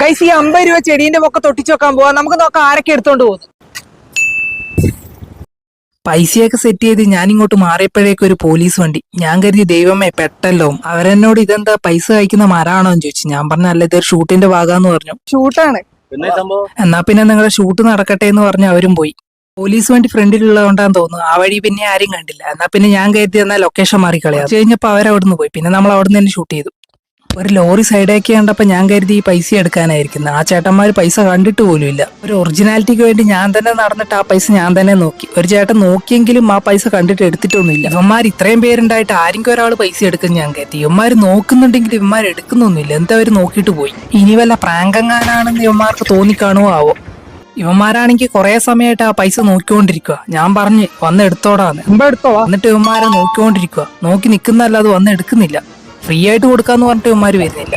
Guys, ഈ 50 രൂപ ചെടീന്റെ ഒക്കെ തൊട്ടിച്ചു വെക്കാൻ പോവാ. നമുക്ക് നോക്കാം ആരൊക്കെ എടുത്തോണ്ട് പോകുന്നു. പൈസയൊക്കെ സെറ്റ് ചെയ്ത് ഞാൻ ഇങ്ങോട്ട് മാറിയപ്പോഴേക്ക് ഒരു പോലീസ് വണ്ടി. ഞാൻ കരുതി ദൈവമേ പെട്ടല്ലോ. അവരെന്നോട് ഇതെന്താ പൈസ കഴിക്കുന്ന മരാണോ എന്ന് ചോദിച്ചു. ഞാൻ പറഞ്ഞ അല്ല, ഇതൊരു ഷൂട്ടിന്റെ ഭാഗാന്ന് പറഞ്ഞു. ഷൂട്ടാണ്. എന്നാ പിന്നെ നിങ്ങളുടെ ഷൂട്ട് നടക്കട്ടെ എന്ന് പറഞ്ഞ് അവരും പോയി. പോലീസ് വണ്ടി ഫ്രണ്ടിലുള്ളതുകൊണ്ടാന്ന് തോന്നുന്നു. ആ വഴി പിന്നെ ആരും കണ്ടില്ല. എന്നാ പിന്നെ ഞാൻ കരുതി എന്നാൽ ലൊക്കേഷൻ മാറിക്കളയാം. കഴിഞ്ഞപ്പോ അവരവിടുന്ന് പോയി. പിന്നെ നമ്മൾ അവിടുന്ന് തന്നെ ഷൂട്ട് ചെയ്തു. ഒരു ലോറി സൈഡാക്കി കണ്ടപ്പോ ഞാൻ കരുതി ഈ പൈസ എടുക്കാനായിരിക്കുന്നു. ആ ചേട്ടന്മാര് പൈസ കണ്ടിട്ട് പോലും ഇല്ല. ഒരു ഒറിജിനാലിറ്റിക്ക് വേണ്ടി ഞാൻ തന്നെ നടന്നിട്ട് ആ പൈസ ഞാൻ തന്നെ നോക്കി. ഒരു ചേട്ടൻ നോക്കിയെങ്കിലും ആ പൈസ കണ്ടിട്ട് എടുത്തിട്ടൊന്നുമില്ല. ഇവന്മാർ ഇത്രയും പേരുണ്ടായിട്ട് ആരെങ്കിലും ഒരാൾ പൈസ എടുക്കും ഞാൻ കരുതി. ഇവന്മാർ നോക്കുന്നുണ്ടെങ്കിൽ ഇവന്മാർ എടുക്കുന്നൊന്നുമില്ല. എന്താ അവര് നോക്കിയിട്ട് പോയി. ഇനി വല്ല പ്രാങ്കങ്ങാനാണെന്ന് ഇവന്മാർക്ക് തോന്നിക്കാണുവോ ആവോ. ഇവന്മാരാണെങ്കിൽ കുറെ സമയമായിട്ട് ആ പൈസ നോക്കിക്കൊണ്ടിരിക്കുക. ഞാൻ പറഞ്ഞ് വന്ന് എടുത്തോടാന്ന്. എന്നിട്ട് ഇവന്മാരെ നോക്കിക്കൊണ്ടിരിക്കുക. നോക്കി നിൽക്കുന്നല്ലാതെ വന്ന് എടുക്കുന്നില്ല. ഫ്രീ ആയിട്ട് കൊടുക്കാന്ന് പറഞ്ഞിട്ട് ഇവന്മാര് വരുന്നില്ല.